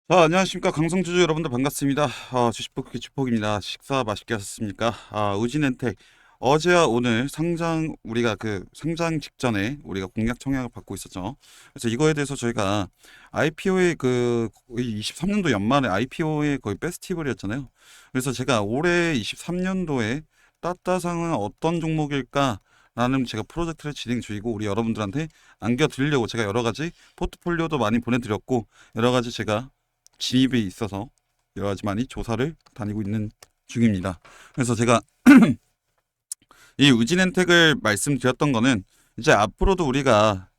안녕하십니까. 강성주주 여러분들 반갑습니다. 주식버크 주폭입니다. 식사 맛있게 하셨습니까? 우진엔텍 어제와 오늘 우리가 상장 직전에 우리가 공약 청약을 받고 있었죠. 그래서 이거에 대해서 저희가 IPO의 거의 23년도 연말에 IPO의 거의 페스티벌이었잖아요. 그래서 제가 올해 23년도에 따따상은 어떤 종목일까? 라는 제가 프로젝트를 진행 중이고 우리 여러분들한테 안겨드리려고 제가 여러 가지 포트폴리오도 많이 보내드렸고 여러 가지 제가 진입에 있어서 여러 가지 많이 조사를 다니고 있는 중입니다. 그래서 제가 이 우진엔텍을 말씀드렸던 거는 이제 앞으로도 우리가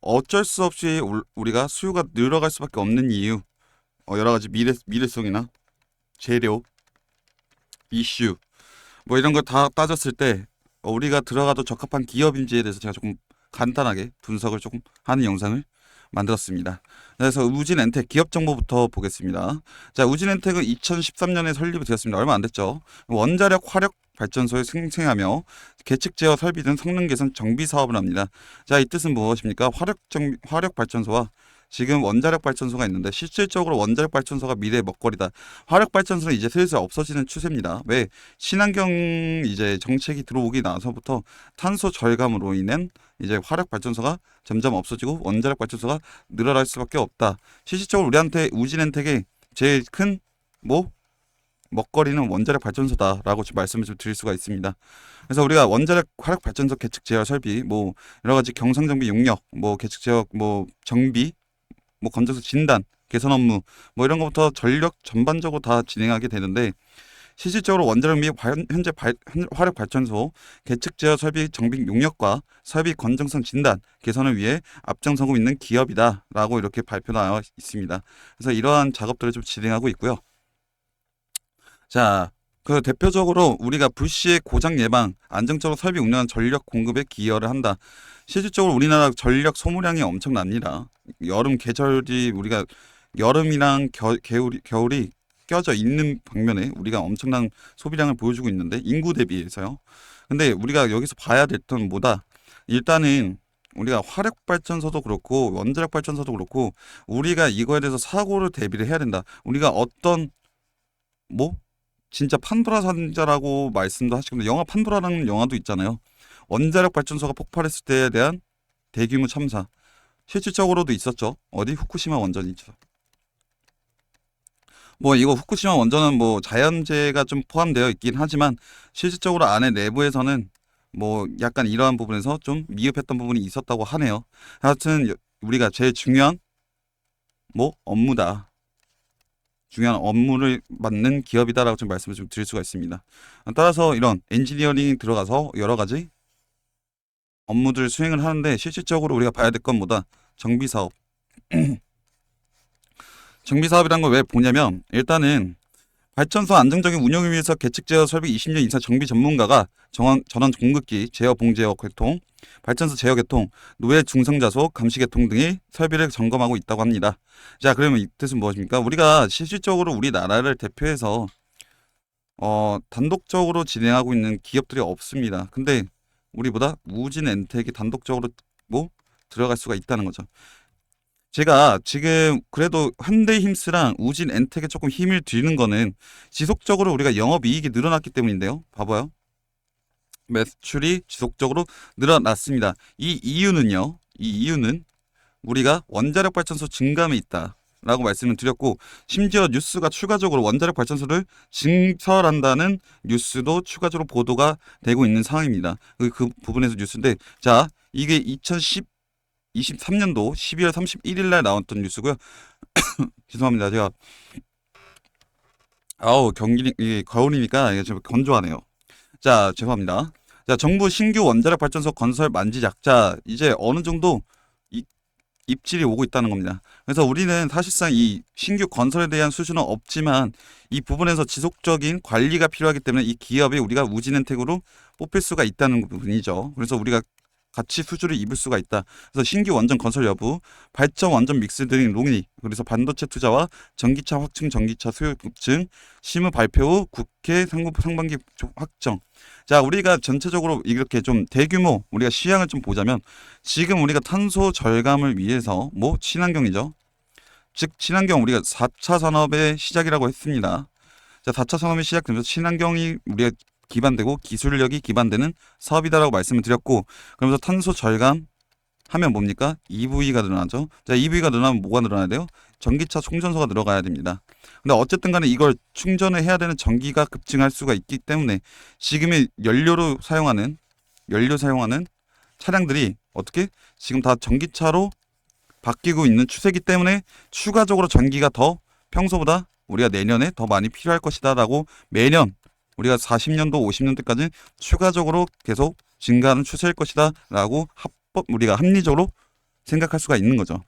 어쩔 수 없이 우리가 수요가 늘어갈 수밖에 없는 이유, 여러 가지 미래성이나 재료, 이슈 뭐 이런 걸 다 따졌을 때 우리가 들어가도 적합한 기업인지에 대해서 제가 조금 간단하게 분석을 조금 하는 영상을 만들었습니다. 그래서 우진엔텍 기업 정보부터 보겠습니다. 자, 우진엔텍은 2013년에 설립이 되었습니다. 얼마 안 됐죠. 원자력 화력 발전소에 생생하며 계측 제어 설비 등 성능 개선 정비 사업을 합니다. 자, 이 뜻은 무엇입니까? 화력 발전소와 지금 원자력 발전소가 있는데 실질적으로 원자력 발전소가 미래의 먹거리다. 화력 발전소는 이제 슬슬 없어지는 추세입니다. 왜? 친환경 이제 정책이 들어오기 나서부터 탄소 절감으로 인한 이제 화력 발전소가 점점 없어지고 원자력 발전소가 늘어날 수밖에 없다. 실질적으로 우리한테 우진엔텍의 제일 큰 먹거리는 원자력 발전소다라고 지금 말씀을 좀 드릴 수가 있습니다. 그래서 우리가 원자력 화력 발전소 계측 제어 설비 여러 가지 경상 정비 용역 계측 제어 정비 건조소 진단 개선 업무 이런 것부터 전력 전반적으로 다 진행하게 되는데 실질적으로 원자력 및 현재 화력 발전소 계측 제어 설비 정비 용역과 설비 건전성 진단 개선을 위해 앞장서고 있는 기업이다라고 이렇게 발표나와 있습니다. 그래서 이러한 작업들을 좀 진행하고 있고요. 자, 대표적으로 우리가 불시의 고장 예방, 안정적으로 설비 운영한 전력 공급에 기여를 한다. 실질적으로 우리나라 전력 소모량이 엄청납니다. 여름 계절이 우리가 여름이랑 겨울이 껴져 있는 방면에 우리가 엄청난 소비량을 보여주고 있는데 인구 대비해서요. 근데 우리가 여기서 봐야 될 건 뭐다? 일단은 우리가 화력 발전소도 그렇고 원자력 발전소도 그렇고 우리가 이거에 대해서 사고를 대비를 해야 된다. 우리가 어떤 진짜 판도라 산자라고 말씀도 하시고 영화 판도라라는 영화도 있잖아요. 원자력 발전소가 폭발했을 때에 대한 대규모 참사 실질적으로도 있었죠. 어디 후쿠시마 원전이 있죠. 이거 후쿠시마 원전은 자연재해가 좀 포함되어 있긴 하지만 실질적으로 안에 내부에서는 약간 이러한 부분에서 좀 미흡했던 부분이 있었다고 하네요. 하여튼 우리가 제일 중요한 업무다. 중요한 업무를 맡는 기업이다라고 좀 말씀을 좀 드릴 수가 있습니다. 따라서 이런 엔지니어링이 들어가서 여러 가지 업무들을 수행을 하는데 실질적으로 우리가 봐야 될 건 정비 사업. 정비 사업이란 걸 왜 보냐면 일단은 발전소 안정적인 운영을 위해서 계측 제어 설비 20년 이상 정비 전문가가 전원 공급기, 제어 봉제어 개통, 발전소 제어 개통, 노예 중성자소, 감시 개통 등의 설비를 점검하고 있다고 합니다. 자, 그러면 이 뜻은 무엇입니까? 우리가 실질적으로 우리나라를 대표해서 단독적으로 진행하고 있는 기업들이 없습니다. 근데 우리보다 우진엔텍이 단독적으로 들어갈 수가 있다는 거죠. 제가 지금 그래도 현대힘스랑 우진엔텍에 조금 힘을 드리는 거는 지속적으로 우리가 영업이익이 늘어났기 때문인데요. 봐봐요. 매출이 지속적으로 늘어났습니다. 이 이유는 우리가 원자력 발전소 증감에 있다. 라고 말씀을 드렸고 심지어 뉴스가 추가적으로 원자력 발전소를 증설한다는 뉴스도 추가적으로 보도가 되고 있는 상황입니다. 그 부분에서 뉴스인데 자 이게 2023년도 12월 31일 날 나왔던 뉴스고요. 죄송합니다. 제가 겨울이니까 이게 좀 건조하네요. 자, 죄송합니다. 자, 정부 신규 원자력 발전소 건설 만지작. 자, 이제 어느 정도 입질이 오고 있다는 겁니다. 그래서 우리는 사실상 이 신규 건설에 대한 수준은 없지만 이 부분에서 지속적인 관리가 필요하기 때문에 이 기업이 우리가 우진엔텍으로 뽑힐 수가 있다는 부분이죠. 그래서 우리가 같이 수주를 입을 수가 있다. 그래서 신규 원전 건설 여부, 발전 원전 믹스 등 논의, 그래서 반도체 투자와 전기차 확충, 전기차 수요 급증, 심의 발표 후 국회 상반기 확정. 자, 우리가 전체적으로 이렇게 좀 대규모 우리가 시향을 좀 보자면 지금 우리가 탄소 절감을 위해서 친환경이죠. 즉 친환경 우리가 4차 산업의 시작이라고 했습니다. 자, 4차 산업이 시작되면서 친환경이 우리가 기반되고 기술력이 기반되는 사업이다라고 말씀을 드렸고, 그러면서 탄소 절감 하면 뭡니까? EV가 늘어나죠. 자, EV가 늘어나면 뭐가 늘어나야 돼요? 전기차 충전소가 늘어가야 됩니다. 근데 어쨌든 간에 이걸 충전을 해야 되는 전기가 급증할 수가 있기 때문에 지금의 연료 사용하는 차량들이 어떻게 지금 다 전기차로 바뀌고 있는 추세이기 때문에 추가적으로 전기가 더 평소보다 우리가 내년에 더 많이 필요할 것이다라고 매년 우리가 40년도, 50년대까지 추가적으로 계속 증가하는 추세일 것이다라고 우리가 합리적으로 생각할 수가 있는 거죠.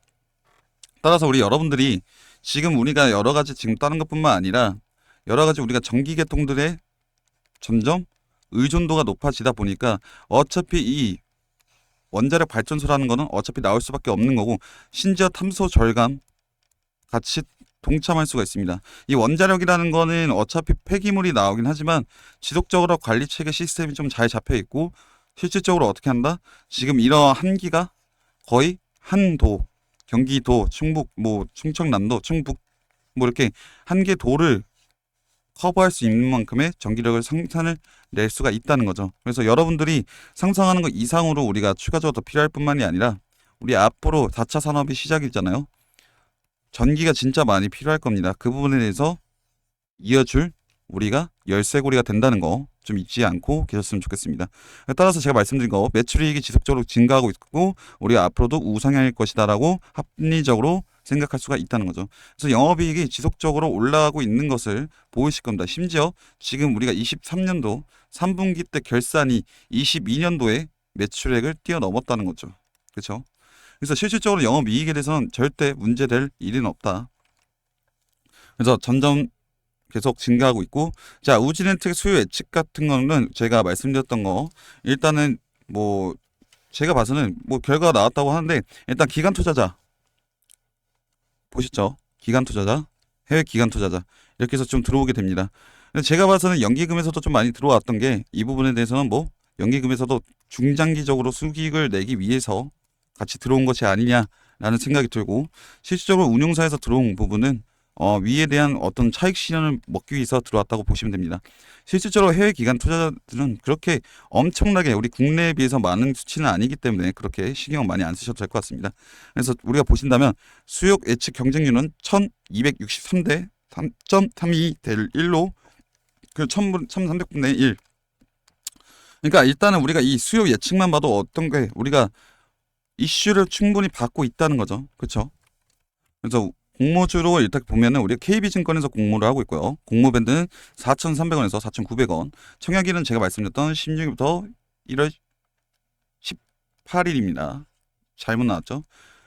따라서 우리 여러분들이 지금 우리가 여러 가지 지금 다른 것뿐만 아니라 여러 가지 우리가 전기 계통들의 점점 의존도가 높아지다 보니까 어차피 이 원자력 발전소라는 거는 어차피 나올 수밖에 없는 거고, 심지어 탄소 절감 같이 동참할 수가 있습니다. 이 원자력이라는 거는 어차피 폐기물이 나오긴 하지만 지속적으로 관리 체계 시스템이 좀 잘 잡혀 있고, 실질적으로 어떻게 한다? 지금 이러한 한기가 거의 한도, 경기도, 충북, 뭐 충청남도, 충북 뭐 이렇게 한 개 도를 커버할 수 있는 만큼의 전기력을 생산을 낼 수가 있다는 거죠. 그래서 여러분들이 상상하는 것 이상으로 우리가 추가적으로 더 필요할 뿐만이 아니라 우리 앞으로 4차 산업이 시작이잖아요. 전기가 진짜 많이 필요할 겁니다. 그 부분에 대해서 이어줄 우리가 열쇠고리가 된다는 거 좀 잊지 않고 계셨으면 좋겠습니다. 따라서 제가 말씀드린 거 매출이익이 지속적으로 증가하고 있고 우리가 앞으로도 우상향일 것이다라고 합리적으로 생각할 수가 있다는 거죠. 그래서 영업이익이 지속적으로 올라가고 있는 것을 보이실 겁니다. 심지어 지금 우리가 23년도 3분기 때 결산이 22년도에 매출액을 뛰어넘었다는 거죠. 그렇죠? 그래서 실질적으로 영업이익에 대해서는 절대 문제될 일은 없다. 그래서 점점 계속 증가하고 있고, 자, 우진엔텍 수요 예측 같은 거는 제가 말씀드렸던 거 일단은 뭐 제가 봐서는 뭐 결과가 나왔다고 하는데, 일단 기관 투자자 보셨죠? 기관 투자자, 해외 기관 투자자 이렇게 해서 좀 들어오게 됩니다. 제가 봐서는 연기금에서도 좀 많이 들어왔던 게 이 부분에 대해서는 뭐 연기금에서도 중장기적으로 수익을 내기 위해서 같이 들어온 것이 아니냐라는 생각이 들고, 실질적으로 운용사에서 들어온 부분은 위에 대한 어떤 차익 실현을 먹기 위해서 들어왔다고 보시면 됩니다. 실질적으로 해외 기관 투자자들은 그렇게 엄청나게 우리 국내에 비해서 많은 수치는 아니기 때문에 그렇게 신경 많이 안 쓰셔도 될 것 같습니다. 그래서 우리가 보신다면 수요 예측 경쟁률은 1263대 3.32 대 1로 그 1300분의 1. 그러니까 일단은 우리가 이 수요 예측만 봐도 어떤 게 우리가 이슈를 충분히 받고 있다는 거죠. 그렇죠? 그래서 공모주로 일단 보면은 우리가 KB증권에서 공모를 하고 있고요. 공모 밴드는 4,300원에서 4,900원. 청약일은 제가 말씀드렸던 16일부터 1월 18일입니다. 잘못 나왔죠?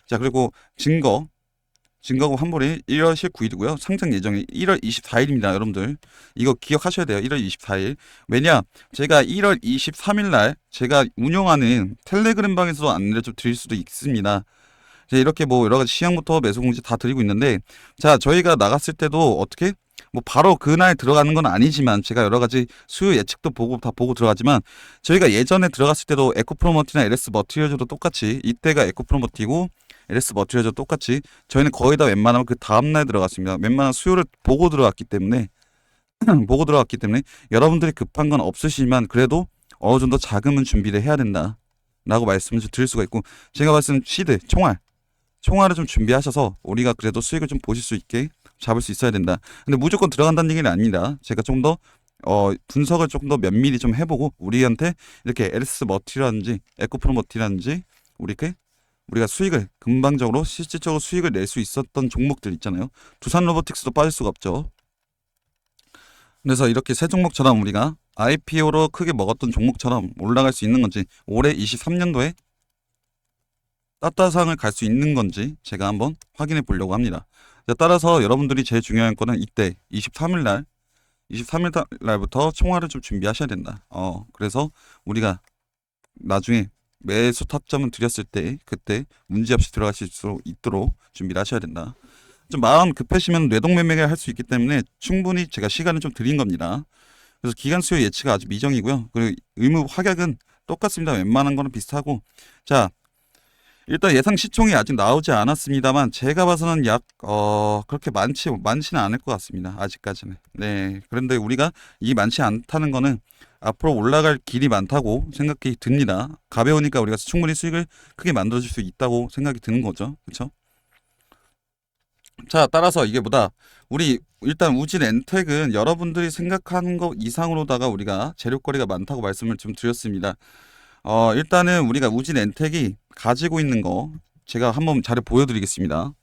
자, 그리고 증거고 환불이 1월 19일이고요. 상장 예정이 1월 24일입니다. 여러분들 이거 기억하셔야 돼요. 1월 24일. 왜냐? 제가 1월 23일 날 제가 운영하는 텔레그램 방에서도 안내를 좀 드릴 수도 있습니다. 이렇게 뭐 여러 가지 시향부터 매수 공지 다 드리고 있는데, 자, 저희가 나갔을 때도 어떻게 뭐 바로 그날 들어가는 건 아니지만 제가 여러 가지 수요 예측도 보고 다 보고 들어가지만, 저희가 예전에 들어갔을 때도 에코프로머티나 LS 머티리얼즈도 똑같이, 이때가 에코프로머티고 LS 머티리얼즈도 똑같이 저희는 거의 다 웬만하면 그 다음날 들어갔습니다. 웬만한 수요를 보고 들어갔기 때문에 여러분들이 급한 건 없으시지만 그래도 어느 정도 자금은 준비를 해야 된다 라고 말씀을 드릴 수가 있고, 제가 봤을 때는 시드, 총알을 좀 준비하셔서 우리가 그래도 수익을 좀 보실 수 있게 잡을 수 있어야 된다. 근데 무조건 들어간다는 얘기는 아닙니다. 제가 좀 더 분석을 조금 더 면밀히 좀 해보고 우리한테 이렇게 LS 머티라든지 에코프로 머티라든지 우리가 수익을 금방적으로 실질적으로 수익을 낼 수 있었던 종목들 있잖아요. 두산 로보틱스도 빠질 수가 없죠. 그래서 이렇게 세 종목처럼 우리가 IPO로 크게 먹었던 종목처럼 올라갈 수 있는 건지, 올해 23년도에 따따상을 갈 수 있는 건지 제가 한번 확인해 보려고 합니다. 따라서 여러분들이 제일 중요한 거는 이때 23일 날부터 총알을 좀 준비하셔야 된다. 그래서 우리가 나중에 매수 타점을 드렸을 때 그때 문제없이 들어가실 수 있도록 준비를 하셔야 된다. 좀 마음 급하시면 뇌동매매를 할 수 있기 때문에 충분히 제가 시간을 좀 드린 겁니다. 그래서 기간 수요 예측이 아주 미정이고요. 그리고 의무 확약은 똑같습니다. 웬만한 거는 비슷하고, 자, 일단 예상 시총이 아직 나오지 않았습니다만 제가 봐서는 약 그렇게 많지는 않을 것 같습니다. 아직까지는. 네. 그런데 우리가 이 많지 않다는 거는 앞으로 올라갈 길이 많다고 생각이 듭니다. 가벼우니까 우리가 충분히 수익을 크게 만들어줄 수 있다고 생각이 드는 거죠. 그렇죠? 자, 따라서 이게 뭐다? 우리 일단 우진 엔텍은 여러분들이 생각하는 것 이상으로다가 우리가 재료거리가 많다고 말씀을 좀 드렸습니다. 일단은 우리가 우진 엔텍이 가지고 있는 거 제가 한번 자료 보여드리겠습니다.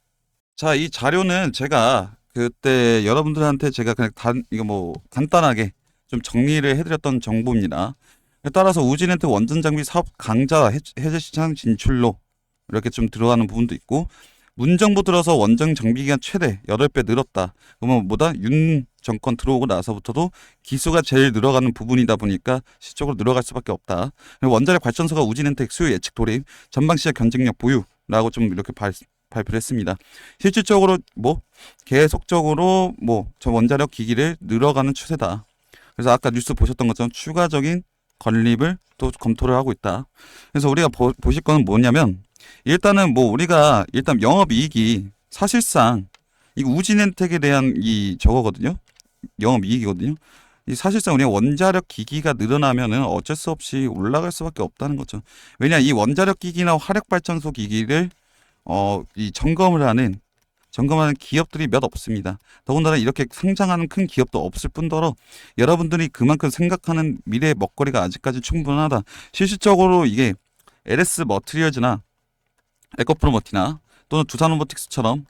자, 이 자료는 제가 그때 여러분들한테 제가 그냥 이거 뭐 간단하게 좀 정리를 해드렸던 정보입니다. 따라서 우진 엔텍 원전 장비 사업 강자 해제 시장 진출로 이렇게 좀 들어가는 부분도 있고 문정부 들어서 원전 정비 기간 최대 8배 늘었다. 그러면 뭐다? 윤 정권 들어오고 나서부터도 기수가 제일 늘어가는 부분이다 보니까 시적으로 늘어갈 수밖에 없다. 원자력 발전소가 우진엔텍 수요 예측 돌입, 전방시장 경쟁력 보유라고 좀 이렇게 발표를 했습니다. 실질적으로 뭐 계속적으로 뭐 저 원자력 기기를 늘어가는 추세다. 그래서 아까 뉴스 보셨던 것처럼 추가적인 건립을 또 검토를 하고 있다. 그래서 우리가 보실 거는 뭐냐면 일단은 뭐 우리가 일단 영업이익이 사실상 이 우진엔텍에 대한 이 저거거든요. 영업이익이거든요. 이 사실상 우리가 원자력 기기가 늘어나면은 어쩔 수 없이 올라갈 수밖에 없다는 거죠. 왜냐 이 원자력 기기나 화력 발전소 기기를 이 점검하는 기업들이 몇 없습니다. 더군다나 이렇게 상장하는 큰 기업도 없을 뿐더러 여러분들이 그만큼 생각하는 미래의 먹거리가 아직까지 충분하다. 실질적으로 이게 LS 머티리얼즈나 에코프로머티나 또는 두산 로보틱스처럼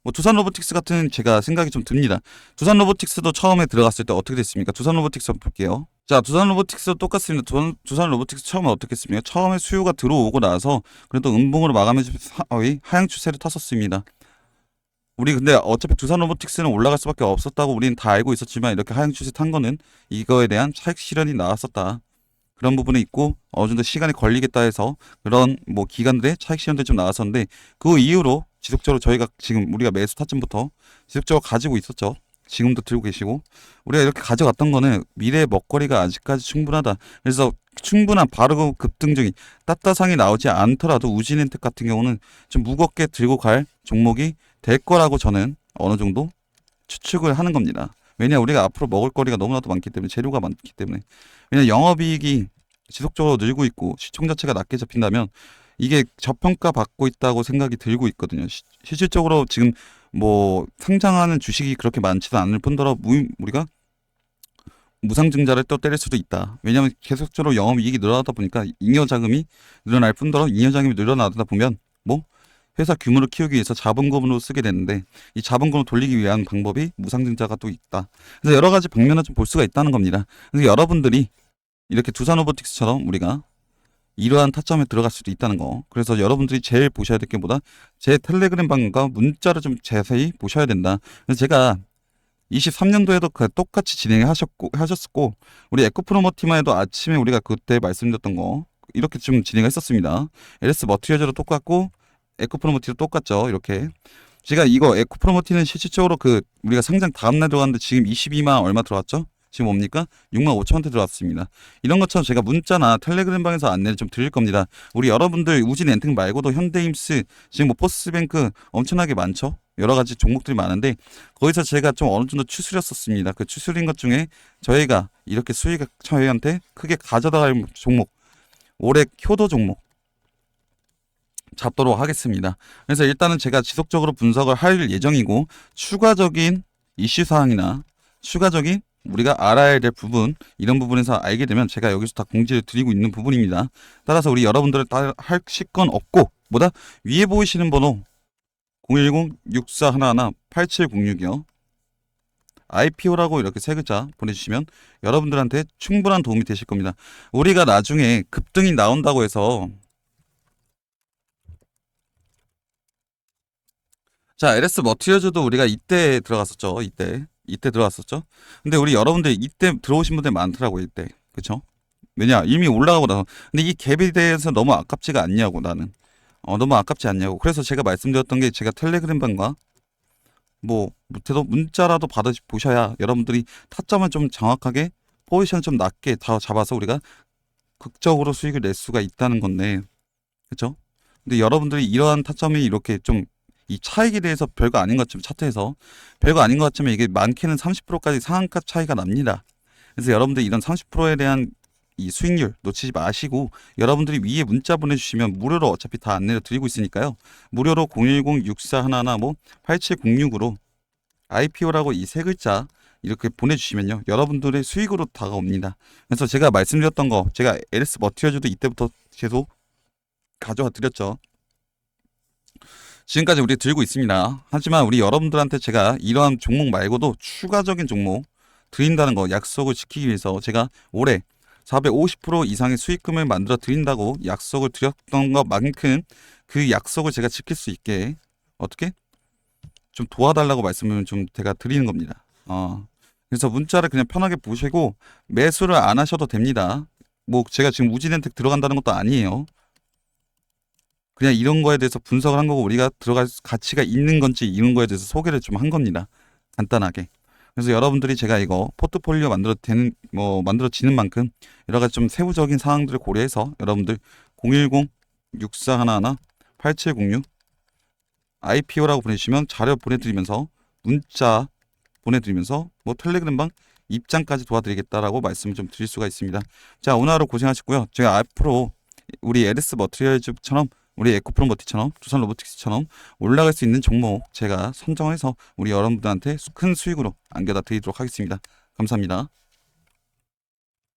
뭐 두산 로보틱스 같은 제가 생각이 좀 듭니다. 두산 로보틱스도 처음에 들어갔을 때 어떻게 됐습니까? 두산 로보틱스 한번 볼게요. 자, 두산 로보틱스도 똑같습니다. 두산 로보틱스 처음에 어떻게 했습니까? 처음에 수요가 들어오고 나서 그래도 음봉으로 마감해 준 하향 추세를 탔었습니다. 우리 근데 어차피 두산 로보틱스는 올라갈 수밖에 없었다고 우리는 다 알고 있었지만 이렇게 하향 추세 탄 거는 이거에 대한 차익 실현이 나왔었다. 그런 부분이 있고 어느 정도 시간이 걸리겠다 해서 그런 뭐 기간들의 차익 실현들이 좀 나왔었는데 그 이후로 지속적으로 저희가 지금 우리가 매수 타점부터 지속적으로 가지고 있었죠. 지금도 들고 계시고 우리가 이렇게 가져갔던 거는 미래의 먹거리가 아직까지 충분하다. 그래서 충분한 바르고 급등중이 따따상이 나오지 않더라도 우진엔텍 같은 경우는 좀 무겁게 들고 갈 종목이 될 거라고 저는 어느 정도 추측을 하는 겁니다. 왜냐 우리가 앞으로 먹을 거리가 너무나도 많기 때문에 재료가 많기 때문에 왜냐 영업이익이 지속적으로 늘고 있고 시총 자체가 낮게 잡힌다면 이게 저평가 받고 있다고 생각이 들고 있거든요. 실질적으로 지금 뭐 상장하는 주식이 그렇게 많지도 않을 뿐더러 우리가 무상증자를 또 때릴 수도 있다. 왜냐하면 계속적으로 영업이익이 늘어나다 보니까 잉여자금이 늘어날 뿐더러 잉여자금이 늘어나다 보면 뭐 회사 규모를 키우기 위해서 자본금으로 쓰게 되는데 이 자본금을 돌리기 위한 방법이 무상증자가 또 있다. 그래서 여러 가지 방면을 좀 볼 수가 있다는 겁니다. 그래서 여러분들이 이렇게 두산 로보틱스처럼 우리가 이러한 타점에 들어갈 수도 있다는 거. 그래서 여러분들이 제일 보셔야 될 게 뭐다? 제 텔레그램 방과 문자를 좀 자세히 보셔야 된다. 그래서 제가 23년도에도 똑같이 하셨고 우리 에코프로머티마에도 아침에 우리가 그때 말씀드렸던 거 이렇게 좀 진행했었습니다. LS 머티리얼즈로 똑같고 에코프로머티도 똑같죠. 이렇게 제가 이거 에코프로머티는 실질적으로 우리가 상장 다음날 들어갔는데 지금 22만 얼마 들어왔죠? 지금 뭡니까? 6만 5천 원대 들어왔습니다. 이런 것처럼 제가 문자나 텔레그램 방에서 안내를 좀 드릴 겁니다. 우리 여러분들 우진 엔텍 말고도 현대임스 지금 뭐 포스뱅크 엄청나게 많죠? 여러 가지 종목들이 많은데 거기서 제가 좀 어느 정도 추스렸었습니다. 그 추스린 것 중에 저희가 이렇게 수익을 저희한테 크게 가져다 갈 종목 올해 효도 종목 잡도록 하겠습니다. 그래서 일단은 제가 지속적으로 분석을 할 예정이고 추가적인 이슈 사항이나 추가적인 우리가 알아야 될 부분 이런 부분에서 알게 되면 제가 여기서 다 공지를 드리고 있는 부분입니다. 따라서 우리 여러분들을 하실 건 없고 뭐다 위에 보이시는 번호 010-6411-8706이요. IPO라고 이렇게 세 글자 보내주시면 여러분들한테 충분한 도움이 되실 겁니다. 우리가 나중에 급등이 나온다고 해서 자, LS 머티리얼즈도 우리가 이때 들어갔었죠. 이때 들어갔었죠. 근데 우리 여러분들 이때 들어오신 분들 많더라고요. 이때. 그쵸? 왜냐? 이미 올라가고 나서. 근데 이 갭에 대해서 너무 아깝지가 않냐고, 나는. 너무 아깝지 않냐고. 그래서 제가 말씀드렸던 게 제가 텔레그램 방과 뭐, 못해도 문자라도 보셔야 여러분들이 타점을 좀 정확하게 포지션을 좀 낮게 다 잡아서 우리가 극적으로 수익을 낼 수가 있다는 건데. 그쵸? 근데 여러분들이 이러한 타점이 이렇게 좀 이 차익에 대해서 별거 아닌 것 같지만 차트에서 별거 아닌 것 같지만 이게 많게는 30%까지 상한가 차이가 납니다. 그래서 여러분들 이런 30%에 대한 이 수익률 놓치지 마시고 여러분들이 위에 문자 보내주시면 무료로 어차피 다 안내를 드리고 있으니까요. 무료로 010-6411 뭐 8706으로 IPO라고 이 세 글자 이렇게 보내주시면요. 여러분들의 수익으로 다가옵니다. 그래서 제가 말씀드렸던 거 제가 LS 머티리얼즈도 이때부터 계속 가져와 드렸죠. 지금까지 우리 들고 있습니다. 하지만 우리 여러분들한테 제가 이러한 종목 말고도 추가적인 종목 드린다는 거 약속을 지키기 위해서 제가 올해 450% 이상의 수익금을 만들어 드린다고 약속을 드렸던 것만큼 그 약속을 제가 지킬 수 있게 어떻게 좀 도와달라고 말씀을 좀 제가 드리는 겁니다. 그래서 문자를 그냥 편하게 보시고 매수를 안 하셔도 됩니다. 뭐 제가 지금 우진엔텍 들어간다는 것도 아니에요. 그냥 이런 거에 대해서 분석을 한 거고 우리가 들어갈 가치가 있는 건지 이런 거에 대해서 소개를 좀 한 겁니다. 간단하게. 그래서 여러분들이 제가 이거 포트폴리오 만들어지는 만큼 여러 가지 좀 세부적인 사항들을 고려해서 여러분들 010-6411-8706 IPO라고 보내주시면 자료 보내드리면서 문자 보내드리면서 뭐 텔레그램방 입장까지 도와드리겠다라고 말씀을 좀 드릴 수가 있습니다. 자, 오늘 하루 고생하셨고요. 제가 앞으로 우리 LS 머티리얼즈처럼 우리 에코프로 머티처럼 두산 로보틱스처럼 올라갈 수 있는 종목 제가 선정해서 우리 여러분들한테 큰 수익으로 안겨다 드리도록 하겠습니다. 감사합니다.